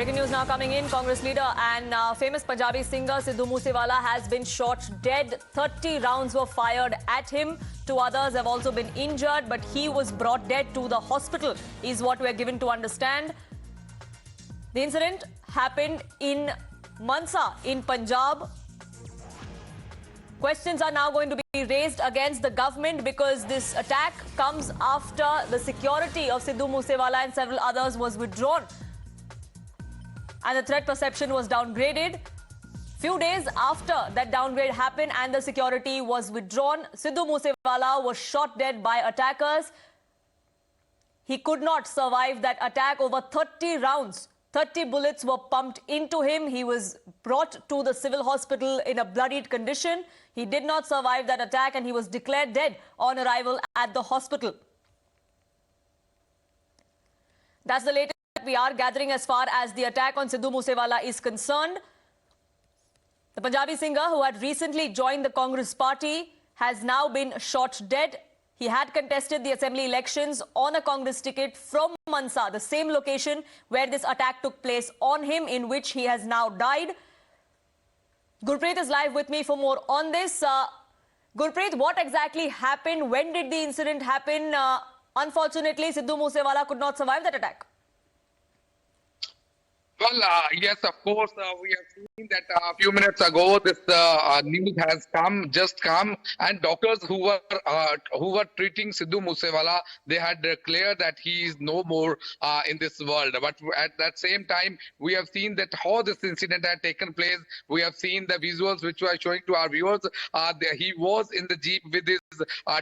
Breaking news now coming in. Congress leader and famous Punjabi singer Sidhu Moosewala has been shot dead. 30 rounds were fired at him. 2 others have also been injured, but he was brought dead to the hospital, is what we are given to understand. The incident happened in Mansa in Punjab. Questions are now going to be raised against the government because this attack comes after the security of Sidhu Moosewala and several others was withdrawn, and the threat perception was downgraded. Few days after that downgrade happened and the security was withdrawn, Sidhu Moosewala was shot dead by attackers. He could not survive that attack. Over 30 rounds, 30 bullets were pumped into him. He was brought to the civil hospital in a bloodied condition. He did not survive that attack and he was declared dead on arrival at the hospital. That's the latest we are gathering as far as the attack on Sidhu Moosewala is concerned. The Punjabi singer, who had recently joined the Congress party, has now been shot dead. He had contested the assembly elections on a Congress ticket from Mansa, the same location where this attack took place on him, in which he has now died. Gurpreet is live with me for more on this. Gurpreet, what exactly happened? When did the incident happen? Unfortunately, Sidhu Moosewala could not survive that attack. Well, yes, of course, we have seen that a few minutes ago, this news has just come, and doctors who were treating Sidhu Moosewala, they had declared that he is no more in this world. But at that same time, we have seen that how this incident had taken place. We have seen the visuals which we are showing to our viewers. He was in the jeep with his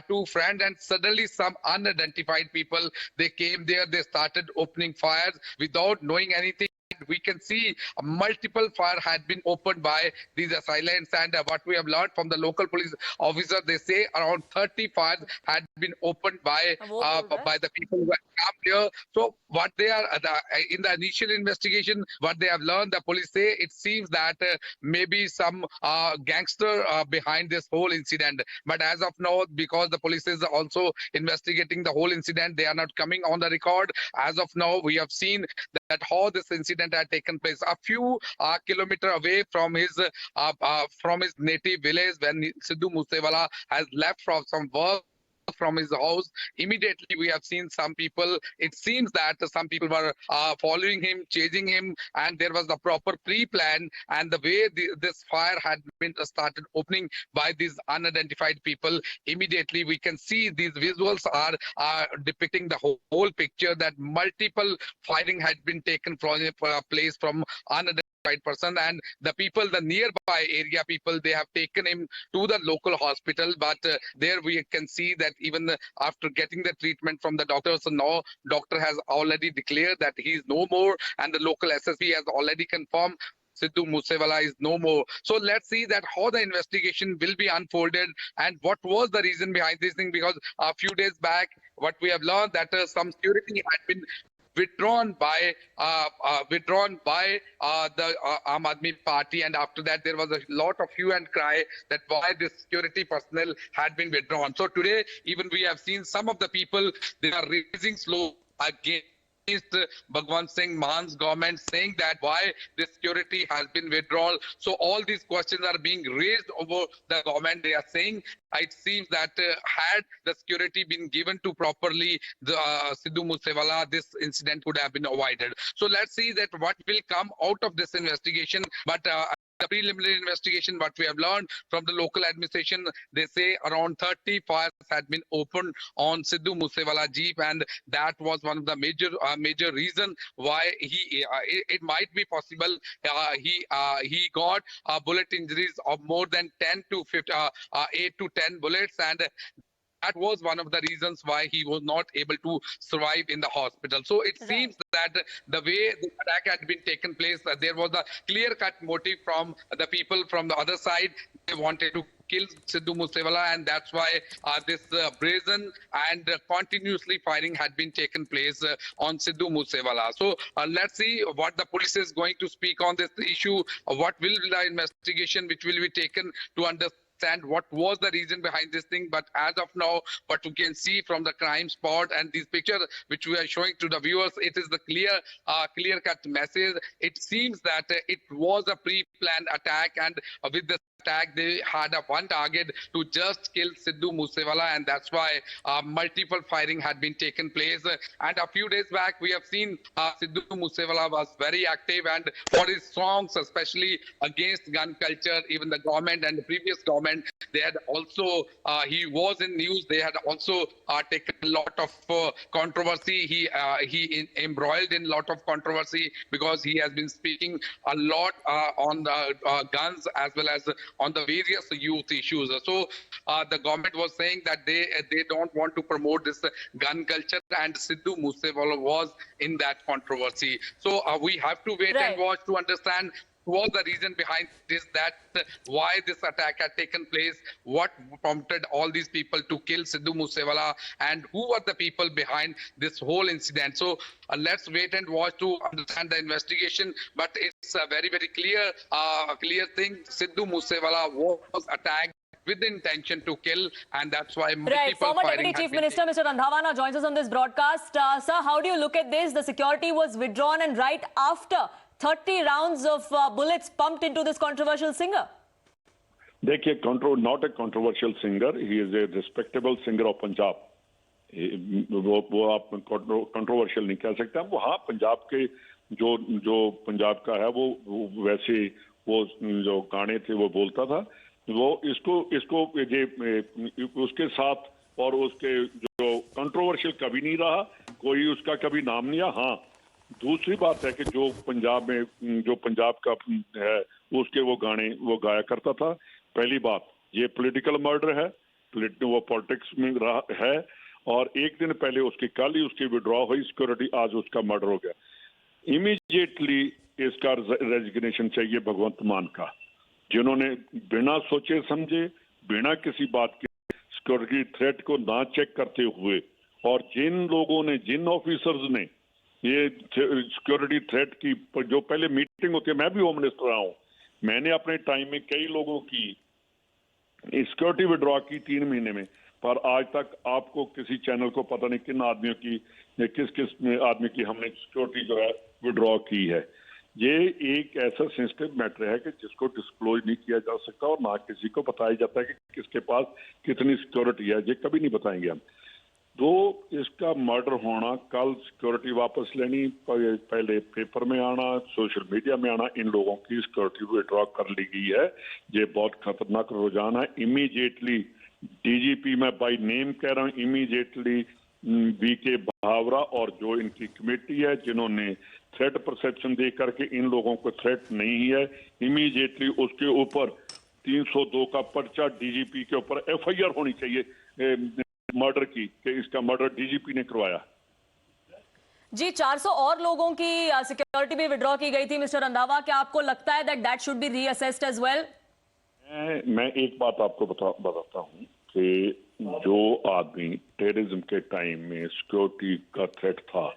2 friends, and suddenly some unidentified people, they came there, they started opening fires without knowing anything. We can see multiple fire had been opened by these assailants, and what we have learned from the local police officer, they say around 30 fires had been opened by the people who had come here. So what they are in the initial investigation, what they have learned, the police say it seems that maybe some gangster behind this whole incident. But as of now, because the police is also investigating the whole incident, they are not coming on the record. As of now, we have seen that how this incident had taken place a few kilometers away from his native village. When Sidhu Moosewala has left from some work from his house, immediately we have seen some people, it seems that some people were following him, chasing him, and there was a proper pre-plan, and the way this fire had been started opening by these unidentified people, immediately we can see these visuals are depicting the whole picture, that multiple firing had been taken from place from unidentified person, and the people, the nearby area people, they have taken him to the local hospital. But there we can see that even after getting the treatment from the doctors, so now doctor has already declared that he is no more, and the local SSP has already confirmed Sidhu Moosewala is no more. So let's see that how the investigation will be unfolded and what was the reason behind this thing, because a few days back what we have learned that some security had been withdrawn by the Aam Aadmi Party, and after that there was a lot of hue and cry that why this security personnel had been withdrawn. So today even we have seen some of the people, they are raising slow against Bhagwant Singh Man's government, saying that why the security has been withdrawn. So all these questions are being raised over the government. They are saying it seems that had the security been given to properly the Sidhu Moosewala, this incident could have been avoided. So let's see that what will come out of this investigation. But the preliminary investigation, what we have learned from the local administration, they say around 30 fires had been opened on Sidhu Moosewala jeep, and that was one of the major reason why it might be possible he got bullet injuries of more than 8 to 10 bullets, and that was one of the reasons why he was not able to survive in the hospital. So it seems that the way the attack had been taken place, there was a clear-cut motive from the people from the other side. They wanted to kill Sidhu Moosewala, and that's why this brazen and continuously firing had been taken place on Sidhu Moosewala. So let's see what the police is going to speak on this issue. What will be the investigation which will be taken to understand understand what was the reason behind this thing, but as of now, what you can see from the crime spot and these pictures which we are showing to the viewers, it is the clear-cut message. It seems that it was a pre-planned attack, and with the attack they had one target to just kill Sidhu Moosewala, and that's why multiple firing had been taken place. And a few days back we have seen Sidhu Moosewala was very active, and for his songs especially against gun culture, even the government and the previous government, they had also he was in news. They had also taken a lot of controversy. He embroiled in a lot of controversy because he has been speaking a lot on the guns as well as on the various youth issues. So the government was saying that they don't want to promote this gun culture, and Sidhu Moosewala was in that controversy. So we have to wait and watch to understand what was the reason behind this, that why this attack had taken place, what prompted all these people to kill Sidhu Moosewala, and who were the people behind this whole incident. So let's wait and watch to understand the investigation. But it's a very, very clear thing. Sidhu Moosewala was attacked with the intention to kill, and that's why multiple Former firing Deputy Chief Minister Mr. Randhawa joins us on this broadcast. Sir, how do you look at this? The security was withdrawn, and right after 30 rounds of bullets pumped into this controversial singer. देखिए, not a controversial singer. He is a respectable singer of Punjab. वो आप controversial नहीं कह सकते. वो हाँ, पंजाब के जो पंजाब का है वो वैसे वो जो गाने थे वो बोलता था. वो इसको उसके साथ और उसके जो कंट्रोवर्शियल कभी नहीं रहा, कोई उसका कभी नाम नहीं आया. हाँ, दूसरी बात है कि जो पंजाब में जो पंजाब का है उसके वो गाने वो गाया करता था. पहली बात, ये पॉलिटिकल मर्डर है, वो पॉलिटिक्स में रहा है, और एक दिन पहले कल ही उसकी विड्रॉ हुई सिक्योरिटी, आज उसका मर्डर हो गया. इमीडिएटली इसका रेजिग्नेशन चाहिए भगवंत मान का, जिन्होंने बिना सोचे समझे, बिना किसी बात के सिक्योरिटी थ्रेट को ना चेक करते हुए, और जिन लोगों ने, जिन ऑफिसर्स ने ये सिक्योरिटी थ्रेट की जो पहले मीटिंग होती है, मैं भी होम मिनिस्टर रहा हूं, मैंने अपने टाइम में कई लोगों की सिक्योरिटी विड्रॉ की 3 महीने में, पर आज तक आपको किसी चैनल को पता नहीं किन आदमियों की, किस आदमी की हमने सिक्योरिटी जो है विड्रॉ की है. ये एक ऐसा सेंसिटिव मैटर है कि जिसको डिस्क्लोज नहीं किया जा सकता, और ना किसी को बताया जाता है कि किसके पास कितनी सिक्योरिटी है. ये कभी नहीं बताएंगे हम. तो इसका मर्डर होना, कल सिक्योरिटी वापस लेनी, पहले पेपर में आना, सोशल मीडिया में आना, इन लोगों की सिक्योरिटी विड्रॉ कर ली गई है. ये बहुत खतरनाक रुझान है. इमीडिएटली डीजीपी, मैं बाय नेम कह रहा हूँ, इमीडिएटली वीके भावरा और जो इनकी कमेटी है जिन्होंने थ्रेट परसेप्शन दे करके इन लोगों को थ्रेट नहीं है, इमीडिएटली उसके ऊपर 302 का पर्चा डीजीपी के ऊपर एफआईआर होनी चाहिए मर्डर की, कि इसका मर्डर डीजीपी ने करवाया. जी, 400 और लोगों की सिक्योरिटी भी विड्रॉ की गई थी मिस्टर रंधावा. क्या आपको लगता है that should be reassessed as well? मैं एक बात आपको बताता हूं कि जो आदमी टेररिज्म के टाइम में सिक्योरिटी का थ्रेट था,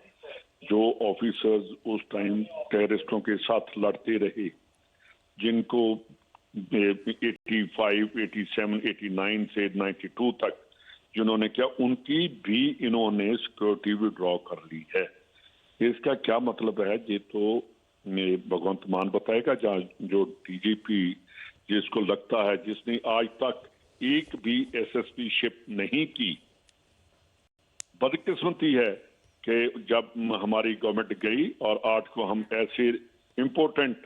जो ऑफिसर्स उस टाइम टेररिस्टों के साथ लड़ते रहे, जिनको 85, 87, 89 से 92 तक जिन्होंने क्या, उनकी भी इन्होंने सिक्योरिटी विड्रॉ कर ली है. इसका क्या मतलब है, ये तो भगवंत मान बताएगा. जो डीजीपी जिसको लगता है, जिसने आज तक एक भी एसएसपी शिप नहीं की, बदकिस्मती है कि जब हमारी गवर्नमेंट गई और आज को हम ऐसे इम्पोर्टेंट,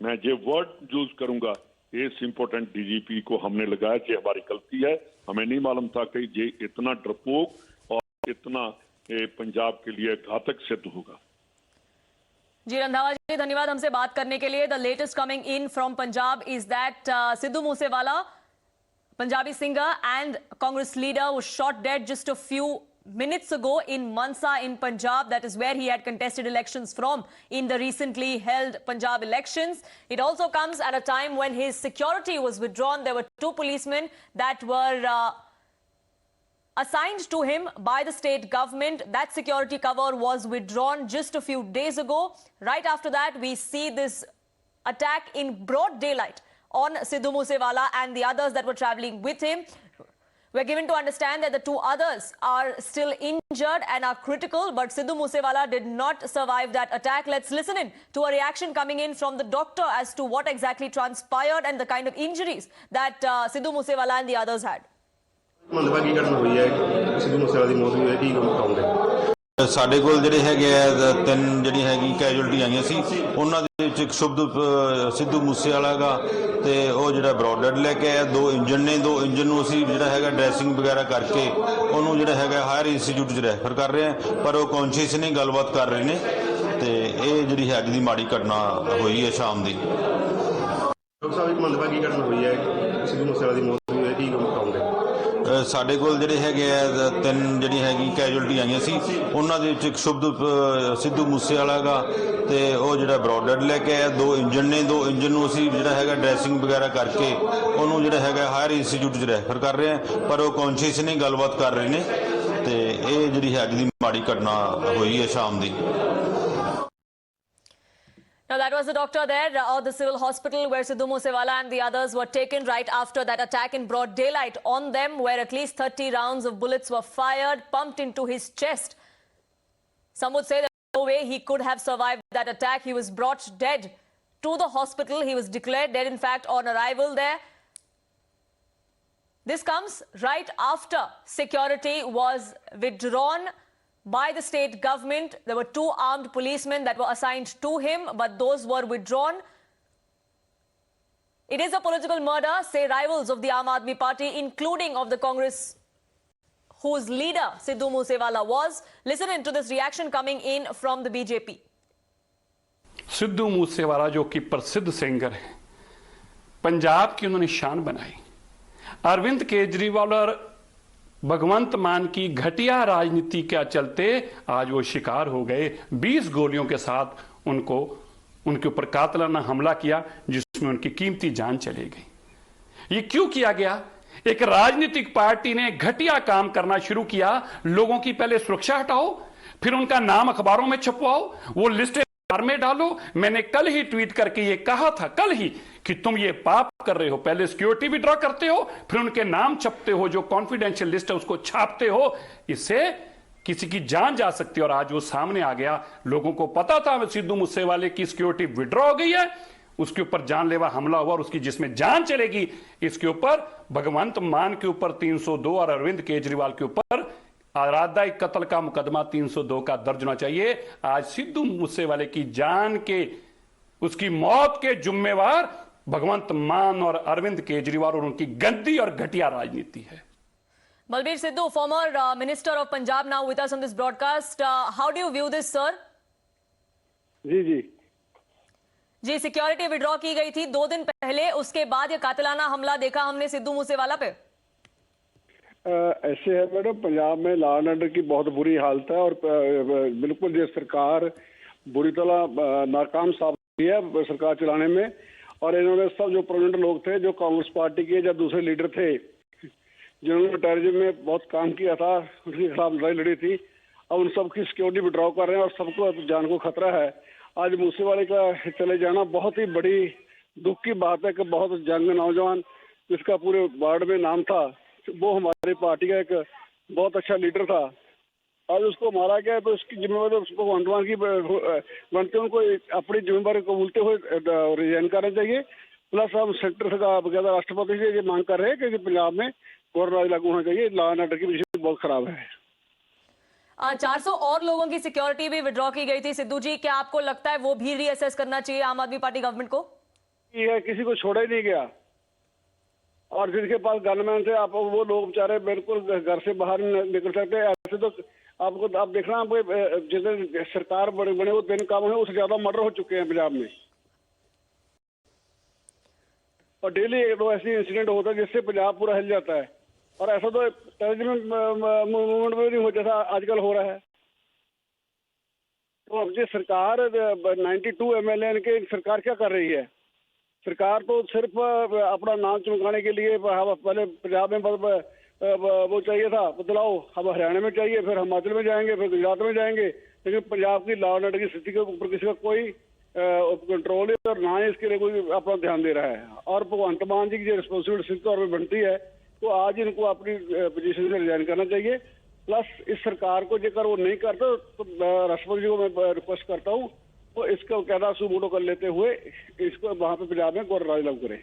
मैं ये वर्ड यूज करूंगा, इस इम्पोर्टेंट डीजीपी को हमने लगाया. ये हमारी गलती है. हमें नहीं मालूम था कि ये इतना डरपोक और इतना पंजाब के लिए घातक सिद्ध होगा. जी रंधावा जी, धन्यवाद हमसे बात करने के लिए. The latest coming in from Punjab is that Sidhu Moosewala, Punjabi singer and Congress leader, was shot dead just a few minutes ago in Mansa in Punjab. That is where he had contested elections from in the recently held Punjab elections. It also comes at a time when his security was withdrawn. There were 2 policemen that were assigned to him by the state government. That security cover was withdrawn just a few days ago. Right after that, we see this attack in broad daylight on Sidhu Moosewala and the others that were traveling with him. We're given to understand that the two others are still injured and are critical, but Sidhu Moosewala did not survive that attack. Let's listen in to a reaction coming in from the doctor as to what exactly transpired and the kind of injuries that Sidhu Moosewala and the others had. ਸਾਡੇ ਕੋਲ ਜਿਹੜੇ ਹੈਗੇ ਆ ਤਿੰਨ ਜਿਹੜੀ ਹੈਗੀ casualty ਆਈਆਂ ਸੀ ਉਹਨਾਂ ਦੇ ਵਿੱਚ ਇੱਕ ਸਿੱਧੂ ਮੂਸੇਵਾਲਾ ਦਾ ਤੇ ਉਹ ਜਿਹੜਾ ਬ੍ਰੌਡਡ ਲੈ ਕੇ ਆਇਆ ਦੋ ਇੰਜਨ ਨੇ ਦੋ ਇੰਜਨ ਨੂੰ ਅਸੀਂ ਜਿਹੜਾ ਹੈਗਾ ਡਰੈਸਿੰਗ ਵਗੈਰਾ ਕਰਕੇ ਉਹਨੂੰ ਜਿਹੜਾ ਹੈਗਾ ਹਾਇਰ ਇੰਸਟੀਚਿਊਟ 'ਚ ਰੈਫਰ ਕਰ ਰਹੇ ਆ ਪਰ ਉਹ ਕੌਨਸ਼ੀਅਸ ਨਹੀਂ ਗੱਲਬਾਤ ਕਰ ਰਹੇ ਨੇ ਤੇ ਇਹ ਜਿਹੜੀ ਹੈ ਅੱਜ ਦੀ ਮਾੜੀ ਘਟਨਾ ਹੋਈ ਹੈ ਸ਼ਾਮ ਦੀ ਡਾਕਟਰ ਸਾਹਿਬ ਇੱਕ ਮੰਦਭਾਗੀ ਘਟਨਾ ਹੋਈ ਹੈ ਸਿੱਧੂ ਮੂਸੇਵਾਲਾ ਦੀ ਮੌਤ ਹੋਈ ਹੈ ਕੀ ਕਹੋਗੇ ਸਾਡੇ ਕੋਲ ਜਿਹੜੇ ਹੈਗੇ ਆ ਤਿੰਨ ਜਿਹੜੀ ਹੈਗੀ ਕੈਜੁਅਲਟੀ ਆਈਆਂ ਸੀ ਉਹਨਾਂ ਦੇ ਵਿੱਚ ਇੱਕ ਸਿੱਧੂ ਮੂਸੇਵਾਲਾ ਦਾ ਤੇ ਉਹ ਜਿਹੜਾ ਬ੍ਰੌਡਡ ਲੈ ਕੇ ਆਇਆ ਦੋ ਇੰਜਨ ਨੇ ਦੋ ਇੰਜਨ ਨੂੰ ਅਸੀਂ ਜਿਹੜਾ ਹੈਗਾ ਡਰੈਸਿੰਗ ਵਗੈਰਾ ਕਰਕੇ ਉਹਨੂੰ ਜਿਹੜਾ ਹੈਗਾ ਹਾਇਰ ਇੰਸਟੀਚਿਊਟ 'ਚ ਰੈਫਰ ਕਰ ਰਹੇ ਆ ਪਰ ਉਹ ਕੌਨਸ਼ੀਅਸ ਨਹੀਂ ਗੱਲਬਾਤ ਕਰ ਰਹੇ ਨੇ ਤੇ ਇਹ ਜਿਹੜੀ ਹੈ ਅੱਜ ਦੀ ਮਾੜੀ ਘਟਨਾ ਹੋਈ ਹੈ ਸ਼ਾਮ ਦੀ Now, that was the doctor there at the civil hospital where Sidhu Moosewala and the others were taken right after that attack in broad daylight on them, where at least 30 rounds of bullets were fired, pumped into his chest. Some would say that no way he could have survived that attack. He was brought dead to the hospital. He was declared dead, in fact, on arrival there. This comes right after security was withdrawn by the state government. There were two armed policemen that were assigned to him, but those were withdrawn. It is a political murder, say rivals of the Aam Aadmi Party, including of the Congress, whose leader Sidhu Moosewala was. Listen into this reaction coming in from the BJP. Sidhu Moosewala जो कि प्रसिद्ध singer है, पंजाब की उन्होंने शान बनाई। अरविंद केजरीवाल और भगवंत मान की घटिया राजनीति के चलते आज वो शिकार हो गए। 20 गोलियों के साथ उनके ऊपर कातलाना हमला किया जिसमें उनकी कीमती जान चली गई। ये क्यों किया गया? एक राजनीतिक पार्टी ने घटिया काम करना शुरू किया। लोगों की पहले सुरक्षा हटाओ, फिर उनका नाम अखबारों में छपवाओ, वो लिस्टें में डालो। मैंने कल ही ट्वीट करके ये कहा था, कल ही, कि तुम ये पाप कर रहे हो। पहले सिक्योरिटी विड्रॉ करते हो, फिर उनके नाम छपते हो, जो कॉन्फिडेंशियल लिस्ट है उसको छापते हो। इससे किसी की जान जा सकती है और आज वो सामने आ गया। लोगों को पता था सिद्धू मूसेवाले की सिक्योरिटी विड्रॉ हो गई है, उसके ऊपर जानलेवा हमला हुआ और उसकी जिसमें जान चलेगी, इसके ऊपर भगवंत मान के ऊपर 302 और अरविंद केजरीवाल के ऊपर आराध्या कत्ल का मुकदमा 302 का दर्ज होना चाहिए। आज सिद्धू मूसेवाले की जान के, उसकी मौत के जिम्मेवार भगवंत मान और अरविंद केजरीवाल और उनकी गंदी और घटिया राजनीति है। Balbir Sidhu, former Minister of Punjab, now with us on this broadcast. How do you view this, sir? जी, सिक्योरिटी विड्रॉ की गई थी 2 दिन पहले, उसके बाद ये कातिलाना हमला देखा हमने सिद्धू मूसेवाला पे। ऐसे है मैडम, पंजाब में लॉ एंड ऑर्डर की बहुत बुरी हालत है और बिल्कुल ये सरकार बुरी तरह नाकाम साबित हुई है सरकार चलाने में। और इन्होंने सब जो प्रोमिनेंट लोग थे, जो कांग्रेस पार्टी के या दूसरे लीडर थे, जिन्होंने टेररिज्म में बहुत काम किया था, उनके खिलाफ लड़ाई लड़ी थी, अब उन सबकी सिक्योरिटी विड्रॉ कर रहे हैं और सबको जान को खतरा है। आज मूसेवाले का चले जाना बहुत ही बड़ी दुख की बात है कि बहुत यंग नौजवान जिसका पूरे वार्ड में नाम था, वो हमारी पार्टी का एक बहुत अच्छा लीडर था, आज उसको मारा गया। तो इसकी जिम्मेवारी उसको अंडमान की बनते उनको अपनी जिम्मेवारी कबूलते हुए रिजाइन करना चाहिए। प्लस हम सेक्टर का बकायदा राष्ट्रपति से ये मांग कर रहे हैं कि पंजाब में कोरोना राज लागू होना चाहिए। लॉ एंड ऑर्डर की विषय बहुत खराब है। 400 और लोगों की सिक्योरिटी भी विड्रॉ की गई थी सिद्धू जी, क्या आपको लगता है वो भी रीअसेस करना चाहिए आम आदमी पार्टी गवर्नमेंट को? किसी को छोड़ा ही नहीं गया और जिनके पास गनमैन थे, आप वो लोग बेचारे बिल्कुल घर से बाहर निकल सकते हैं। ऐसे तो आपको आप देखना, जितने सरकार बने वो दिन काम है, उससे ज्यादा मर्डर हो चुके हैं पंजाब में और डेली एक दो ऐसे इंसिडेंट होता है जिससे पंजाब पूरा हिल जाता है। और ऐसा तो टेररिज्म मूवमेंट में नहीं हो जैसा आजकल हो रहा है। तो अब ये सरकार 92 MLA की सरकार क्या कर रही है? सरकार तो सिर्फ अपना नाम चमकाने के लिए, पहले पंजाब में वो चाहिए था बदलाव, अब हरियाणा में चाहिए, फिर हिमाचल में जाएंगे, फिर गुजरात में जाएंगे, लेकिन पंजाब की लॉ एंड ऑर्डर की स्थिति के ऊपर किसी का कोई कंट्रोल है और ना ही इसके लिए कोई अपना ध्यान दे रहा है। और भगवंत मान जी की जो रिस्पॉन्सिबिलिटी तौर पर बनती है तो आज इनको अपनी पोजीशन से रिजाइन करना चाहिए। प्लस इस सरकार को जेकर वो नहीं करता तो राष्ट्रपति जी को मैं रिक्वेस्ट करता हूँ तो इसका कहना सुमोटो कर लेते हुए इसको वहां पे पंजाब में गौर राज लागू करें।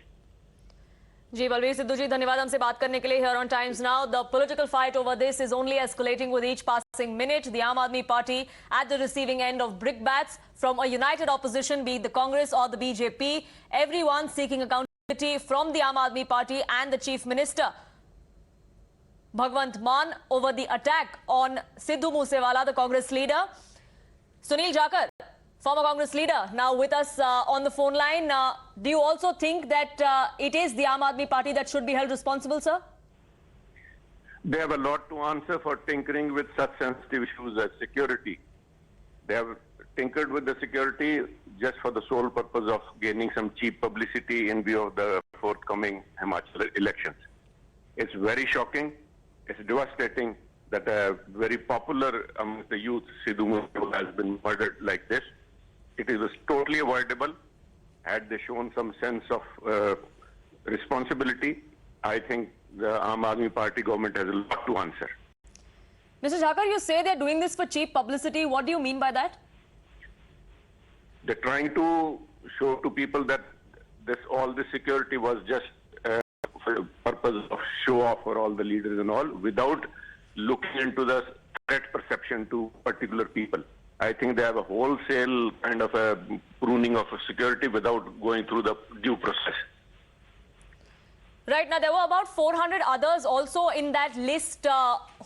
जी बलवीर सिद्धू जी, धन्यवाद हमसे बात करने के लिए here on times now. The political fight over this is only escalating with each passing minute. The Aam Aadmi Party at the receiving end of brickbats from a united opposition, be it the Congress or the BJP. Everyone seeking accountability from the Aam Aadmi Party and the Chief Minister Bhagwant Mann over the attack on Sidhu Moosewala, the Congress leader. Sunil Jakar, former Congress leader, now with us on the phone line. Do you also think that it is the Aam Aadmi Party that should be held responsible, sir? They have a lot to answer for tinkering with such sensitive issues as security. They have tinkered with the security just for the sole purpose of gaining some cheap publicity in view of the forthcoming Himachal elections. It's very shocking. It's devastating that a very popular among the youth, Sidhu Moosewala, has been murdered like this. It was totally avoidable. Had they shown some sense of responsibility, I think the Aam Aadmi Party government has a lot to answer. Mr. Jakar, you say they're doing this for cheap publicity. What do you mean by that? They're trying to show to people that all this security was just for the purpose of show off for all the leaders and all, without looking into the threat perception to particular people. I think they have a wholesale kind of a pruning of security without going through the due process. Right, now there were about 400 others also in that list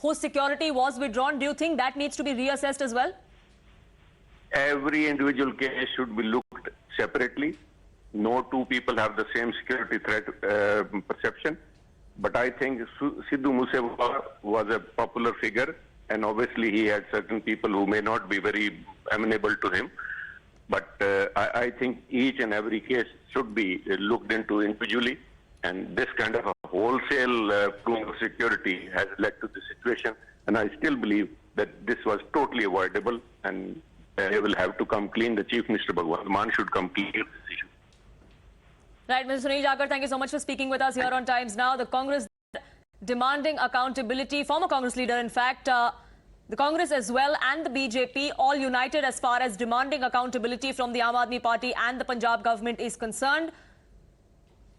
whose security was withdrawn. Do you think that needs to be reassessed as well? Every individual case should be looked separately. No two people have the same security threat perception. But I think Sidhu Moosewala was a popular figure, and obviously he had certain people who may not be very amenable to him. But I think each and every case should be looked into individually. And this kind of a wholesale pruning of security has led to this situation. And I still believe that this was totally avoidable, and they will have to come clean. The Chief Minister Bhagwant Mann should come clean with this issue. Right, Mr. Sunil Jakar, thank you so much for speaking with us here on Times Now. The Congress demanding accountability, former Congress leader, in fact, the Congress as well and the BJP all united as far as demanding accountability from the Aam Aadmi Party and the Punjab government is concerned.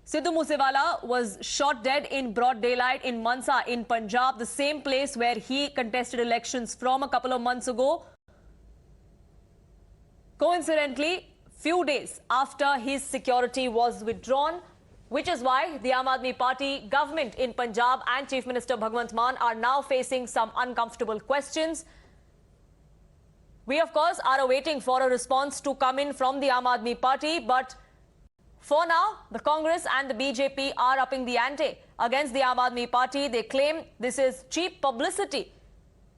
Sidhu Moosewala was shot dead in broad daylight in Mansa in Punjab, the same place where he contested elections from a couple of months ago. Coincidentally, few days after his security was withdrawn, which is why the Aam Aadmi Party government in Punjab and Chief Minister Bhagwant Mann are now facing some uncomfortable questions. We, of course, are awaiting for a response to come in from the Aam Aadmi Party, but for now, the Congress and the BJP are upping the ante against the Aam Aadmi Party. They claim this is cheap publicity,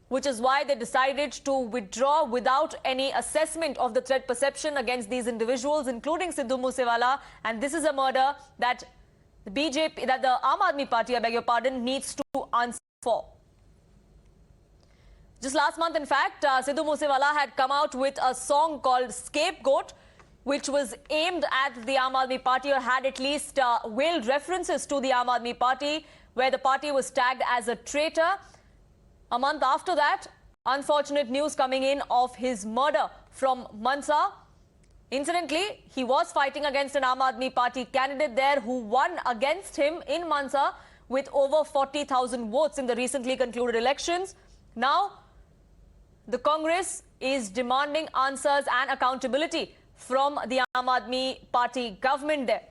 which is why they decided to withdraw without any assessment of the threat perception against these individuals, including Sidhu Moosewala. And this is a murder that the BJP, that the Aam Aadmi Party, I beg your pardon, needs to answer for. Just last month, in fact, Sidhu Moosewala had come out with a song called Scapegoat, which was aimed at the Aam Aadmi Party, or had at least veiled references to the Aam Aadmi Party, where the party was tagged as a traitor. A month after that, unfortunate news coming in of his murder from Mansa. Incidentally, he was fighting against an Aam Aadmi Party candidate there who won against him in Mansa with over 40,000 votes in the recently concluded elections. Now, the Congress is demanding answers and accountability from the Aam Aadmi Party government there.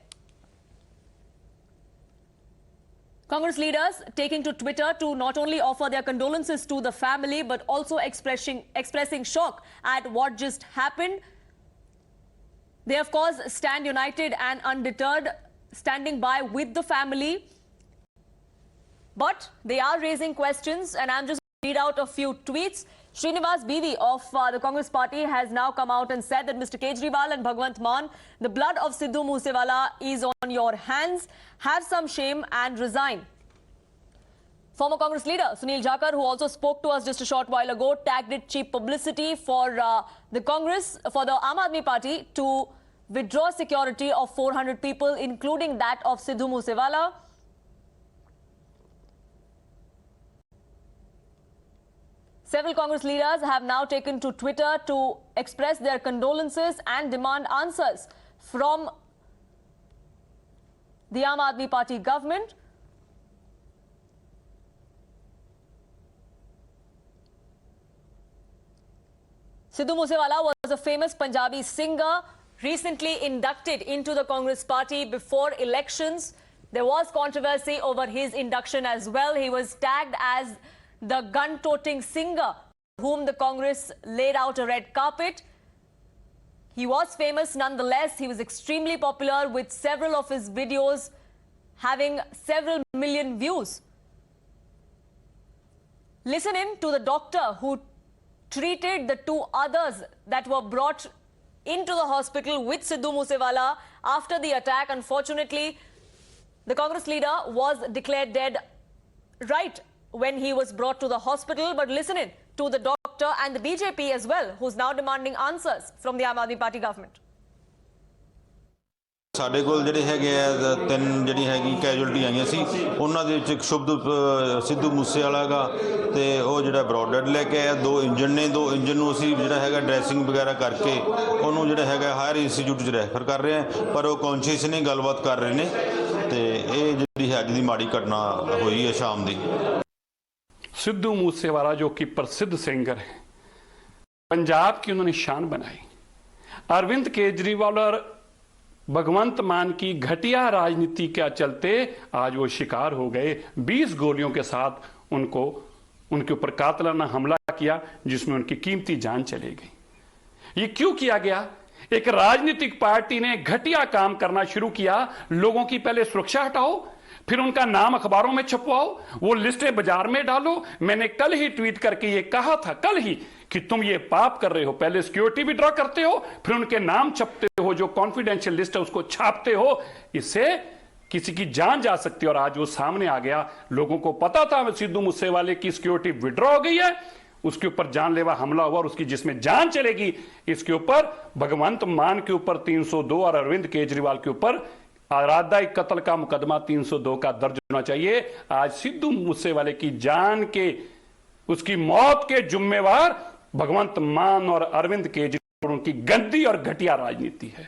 Congress leaders taking to Twitter to not only offer their condolences to the family, but also expressing shock at what just happened. They, of course, stand united and undeterred, standing by with the family. But they are raising questions, and I'm just going to read out a few tweets. Srinivas Bivi of the Congress Party has now come out and said that Mr. Kejriwal and Bhagwant Mann, the blood of Sidhu Moosewala is on your hands. Have some shame and resign. Former Congress leader Sunil Jakhar, who also spoke to us just a short while ago, tagged it cheap publicity for the Congress, for the Aam Aadmi Party to withdraw security of 400 people, including that of Sidhu Moosewala. Several Congress leaders have now taken to Twitter to express their condolences and demand answers from the Aam Aadmi Party government. Sidhu Moosewala was a famous Punjabi singer, recently inducted into the Congress party before elections. There was controversy over his induction as well. He was tagged as the gun-toting singer whom the Congress laid out a red carpet. He was famous nonetheless. He was extremely popular, with several of his videos having several million views. Listen in to the doctor who treated the two others that were brought into the hospital with Sidhu Moosewala after the attack. Unfortunately, the Congress leader was declared dead right when he was brought to the hospital. But listen in to the doctor and the BJP as well, who's now demanding answers from the Aam Aadmi Party government. ਸਾਡੇ ਕੋਲ ਜਿਹੜੇ ਹੈਗੇ ਆ ਤਿੰਨ ਜਿਹੜੀ ਹੈਗੀ casualty ਆਈਆਂ ਸੀ, ਉਹਨਾਂ ਦੇ ਵਿੱਚ ਇੱਕ ਸ਼ੁਭਦ ਸਿੱਧੂ ਮੂਸੇਵਾਲਾ ਗਾ ਤੇ ਉਹ ਜਿਹੜਾ ਬਰੋਡਡ ਲੈ ਕੇ ਆਇਆ। ਦੋ ਇੰਜਨ ਨੇ, ਦੋ ਇੰਜਨ ਨੂੰ ਅਸੀਂ ਜਿਹੜਾ ਹੈਗਾ ਡਰੈਸਿੰਗ ਵਗੈਰਾ ਕਰਕੇ ਉਹਨੂੰ ਜਿਹੜਾ ਹੈਗਾ ਹਾਇਰ ਇੰਸਟੀਚਿਊਟ 'ਚ ਰੈਫਰ ਕਰ ਰਹੇ ਹਾਂ, ਪਰ ਉਹ ਕੌਨਸ਼ੀਅਸ ਨਹੀਂ, ਗੱਲਬਾਤ ਕਰ ਰਹੇ ਨੇ। ਤੇ ਇਹ ਜਿਹੜੀ ਹੈ ਅੱਜ ਦੀ ਮਾੜੀ ਘਟਨਾ ਹੋਈ ਹੈ ਸ਼ਾਮ ਦੀ। सिद्धू मूसेवाला जो कि प्रसिद्ध सिंगर है, पंजाब की उन्होंने शान बनाई। अरविंद केजरीवाल और भगवंत मान की घटिया राजनीति के चलते आज वो शिकार हो गए। 20 गोलियों के साथ उनके ऊपर कातलाना हमला किया, जिसमें उनकी कीमती जान चली गई। ये क्यों किया गया? एक राजनीतिक पार्टी ने घटिया काम करना शुरू किया। लोगों की पहले सुरक्षा हटाओ, फिर उनका नाम अखबारों में छपवाओ, वो लिस्टें बाजार में डालो। मैंने कल ही ट्वीट करके ये कहा था, कल ही, कि तुम ये पाप कर रहे हो। पहले सिक्योरिटी विड्रॉ करते हो, फिर उनके नाम छपते हो, जो कॉन्फिडेंशियल लिस्ट है उसको छापते हो। इससे किसी की जान जा सकती है। और आज वो सामने आ गया। लोगों को पता था सिद्धू मूसेवाले की सिक्योरिटी विड्रॉ हो गई है, उसके ऊपर जानलेवा हमला हुआ और उसकी जिसमें जान चलेगी, इसके ऊपर भगवंत मान के ऊपर 302 और अरविंद केजरीवाल के ऊपर आरादाई कत्ल का मुकदमा 302 का दर्ज होना चाहिए। आज सिद्धू मूसेवाले की जान के, उसकी मौत के जिम्मेवार भगवंत मान और अरविंद केजरीवाल, उनकी गंदी और घटिया राजनीति है।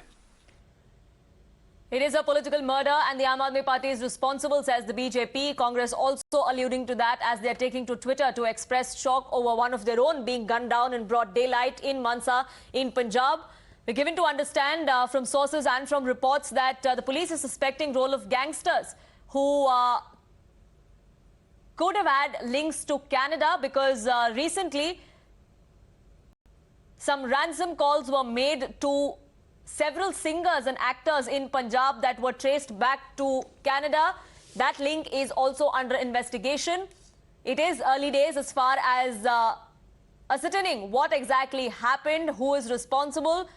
It is a political murder and the Aam Aadmi Party is responsible, says the BJP. Congress also alluding to that as they are taking to Twitter to express shock over one of their own being gunned down in broad daylight in Mansa in Punjab. We're given to understand from sources and from reports that the police is suspecting role of gangsters who could have had links to Canada, because recently some ransom calls were made to several singers and actors in Punjab that were traced back to Canada. That link is also under investigation. It is early days as far as ascertaining what exactly happened, who is responsible.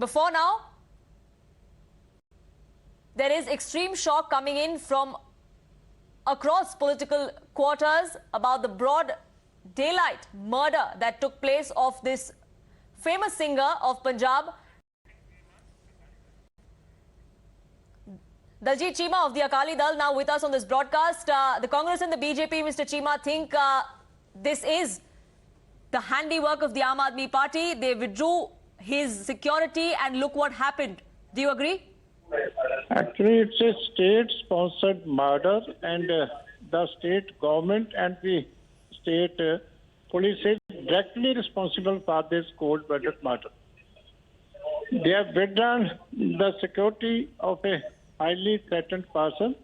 Before now, there is extreme shock coming in from across political quarters about the broad daylight murder that took place of this famous singer of Punjab. Daljit Cheema of the Akali Dal now with us on this broadcast. The Congress and the BJP, Mr. Cheema, think this is the handiwork of the Aam Aadmi Party. They withdrew his security and look what happened. Do you agree? Actually, it's a state-sponsored murder, and the state government and the state police is directly responsible for this cold-blooded murder. They have withdrawn the security of a highly threatened person,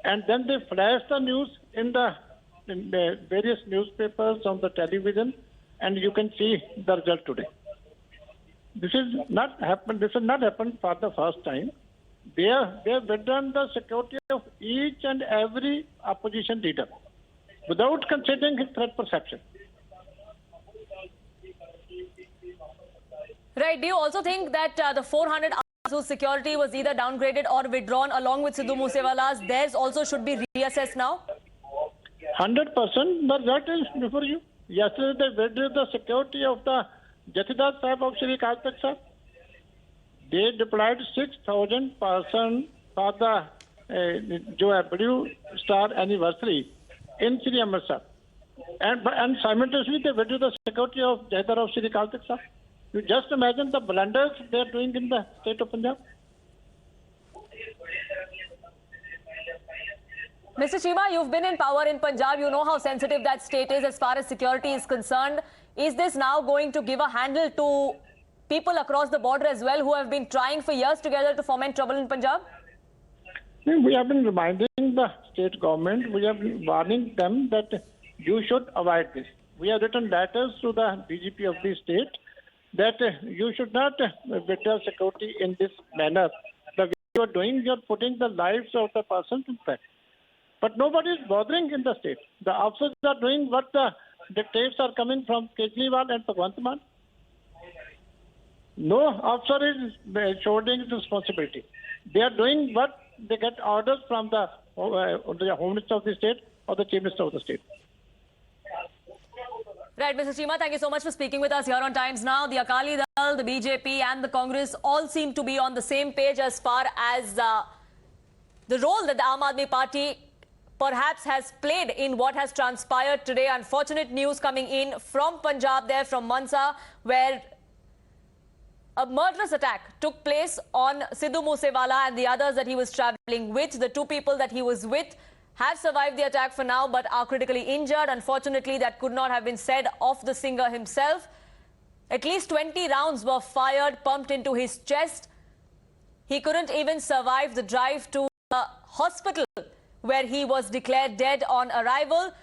and then they flash the news in the various newspapers, on the television, and you can see the result today. This has not happened for the first time. They have withdrawn the security of each and every opposition leader without considering his threat perception. Right. Do you also think that the 400 whose security was either downgraded or withdrawn along with Sidhu Moosewala's, theirs also should be reassessed now? 100%. The result is before you. Yesterday they withdrew the security of the Jathedar Sahib of Sri Akal Takht Sahib. They deployed 6,000 persons for the Blue Star anniversary in Sri Amritsar. And simultaneously they withdrew the security of Jathedar of Sri Akal Takht Sahib. You just imagine the blunders they are doing in the state of Punjab. Mr. Chima, you've been in power in Punjab. You know how sensitive that state is as far as security is concerned. Is this now going to give a handle to people across the border as well who have been trying for years together to foment trouble in Punjab? We have been reminding the state government, we have been warning them that you should avoid this. We have written letters to the DGP of the state that you should not withdraw security in this manner. The way you are doing, you are putting the lives of the persons in threat. But nobody is bothering in the state. The officers are doing what the dictates are coming from Kejriwal and Bhagwant Mann. No officer is shouldering his responsibility. They are doing what they get orders from the Home Minister of the state or the Chief Minister of the state. Right, Mr. Chima, thank you so much for speaking with us here on Times Now. The Akali Dal, the BJP and the Congress all seem to be on the same page as far as the role that the Aam Aadmi Party perhaps has played in what has transpired today. Unfortunate news coming in from Punjab there, from Mansa, where a murderous attack took place on Sidhu Moosewala and the others that he was travelling with. The two people that he was with have survived the attack for now but are critically injured. Unfortunately, that could not have been said of the singer himself. At least 20 rounds were fired, pumped into his chest. He couldn't even survive the drive to the hospital where he was declared dead on arrival.